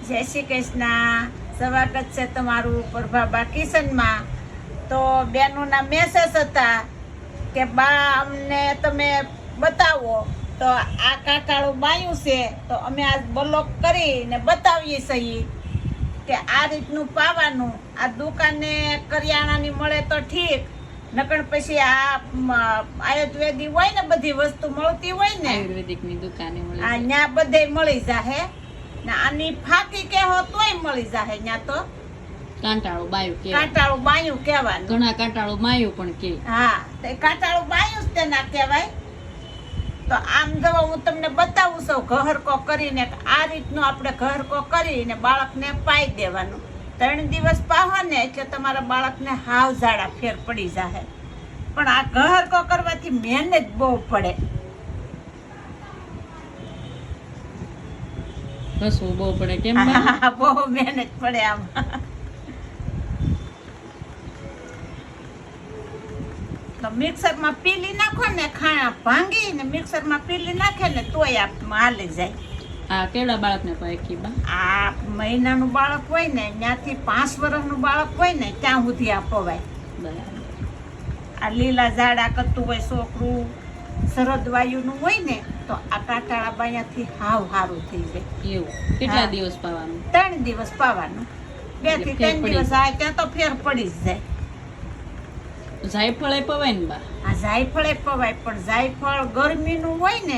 જય શ્રી કૃષ્ણ. સ્વાગત છે તમારું પ્રભાબા કિચનમાં. તો બેનોના મેસેજ હતા કે બા અમને તમે બતાવો. તો આ કાંટાળું બાયું છે તો અમે આજ બ્લોક કરીને બતાવીએ છીએ કે આ રીતનું પાવાનું. આ દુકાને કરિયાણાની મળે તો ઠીક, નકર પછી આ આયુર્વેદિક હોય ને, બધી વસ્તુ મળતી હોય ને, આયુર્વેદિકની દુકાને મળે આ ન્યા બધે મળી જાહે ને. આની ફાકી કેહો તોય મળી જાહે. ન્યા તો કાંટાળું બાયું કે કાંટાળું બાયું કહેવાનું. ઘણા કાંટાળું માયું પણ કે હા, તે કાંટાળું બાયું જ તેના કહેવાય. તો આમ જો હું તમને બતાવું છું ઘહરકો કરીને, આ રીતનું આપણે ઘહરકો કરીને બાળકને પાઈ દેવાનું. 3 દિવસ પાહો ને એટલે તમારા બાળકને હાવ ઝાડા ફેર પડી જાહે. પણ આ ઘહરકો કરવાથી મહેનત બહુ પડે. ઘસવું બહુ પડે કેમ બા? બહુ મહેનત પડે આમ. તો મિક્સરમાં પીલી નાખો ને, ખાણા ભાંગી ને મિક્સરમાં પીલી નાખે ને તોય આપ હાલી જાય. આ કેવડા બાળકને પાય કે બા? આ મહિનાનું બાળક હોય ને ત્યાંથી 5 વર્ષનું બાળક હોય ને ત્યાં સુધી આ પવાય. બરાબર. આ લીલા ઝાડા કરતું હોય છોકરું, શરદ વાયુનું હોય ને, તો આ કાંટાળા બાયાથી હાવ સારું થઈ જાય. એવું કેટલા હા. દિવસ પાવાનું? 3 દિવસ પાવાનું. 2 થી 3 દિવસ આ ત્યાં તો ફેર પડી જ જાય. જાયફળ પવાય ને બા? આ જાયફળ પવાય, પણ જાયફળ ગરમીનું હોય ને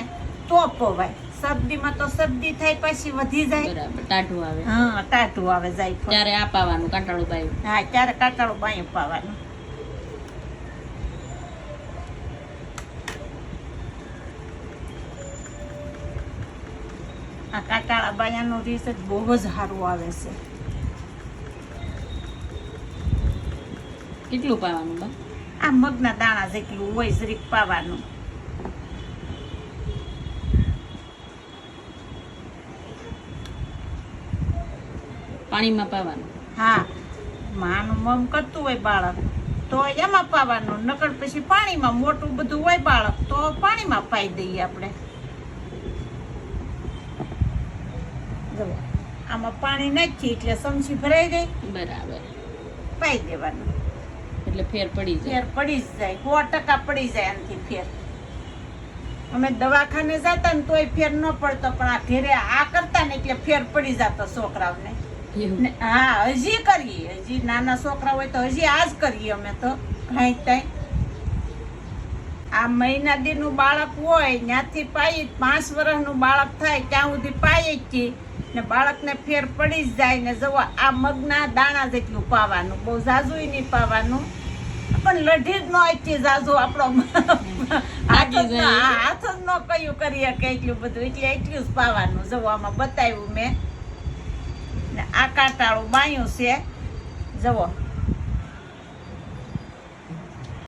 તો પવાય. શરદીમાં તો શરદી થાય પછી વધી જાય. બરાબર, ટાઢું આવે. હા, ટાટું આવે જાયફળ. ત્યારે આ પાવાનું કાંટાળું બાયું. હા, ત્યારે કાંટાળું બાયું પાવાનું. આ કાંટાળા બાયાનું રિસર્ચ બહુ જ સારું આવે છે. કેટલું પાવાનું બા? આ મગના દાણા જેટલું હોય જરીક પાવાનું. પાણીમાં પાવાનું? હા, માનું મમ કરતું હોય બાળક તો એમાં પાવાનું, નકર પછી પાણીમાં. મોટું બધું હોય બાળક તો પાણીમાં પાઈ દઈએ આપણે. જો આમાં પાણી નાખીએ એટલે સમસી ભરાઈ ગઈ, બરાબર. પાઈ દેવાનું. એટલે ફેર પડી જાય. ફેર પડી જ જાય, 100% પડી જાય આનાથી ફેર. અમે દવાખાને જતા ને તોય ફેર ન પડતો, પણ આ ઘેરે આ કરતા ને એટલે ફેર પડી જતો છોકરાઓને. એવું? ને હા, હજી કરીએ. હજી નાના છોકરા હોય તો હજી આ જ કરીએ અમે તો. કાંઈ ત્યાં આ મહિના દીનું બાળક હોય ત્યાંથી પાઈ, 5 વર્ષનું બાળક થાય ત્યાં સુધી પાઈ જ છીએ ને બાળકને ફેર પડી જ જાય. ને જવો આ મગના દાણા જેટલું પાવાનું, બહુ ઝાઝુય નહીં પાવાનું, પણ લઢી જ ન એટલી ઝાઝુ આપણો હાથ જ ન કયું કરીએ કે એટલું બધું, એટલે એટલું જ પાવાનું. જવો આમાં બતાવ્યું મેં. ને આ કાંટાળું બાયું છે, જવો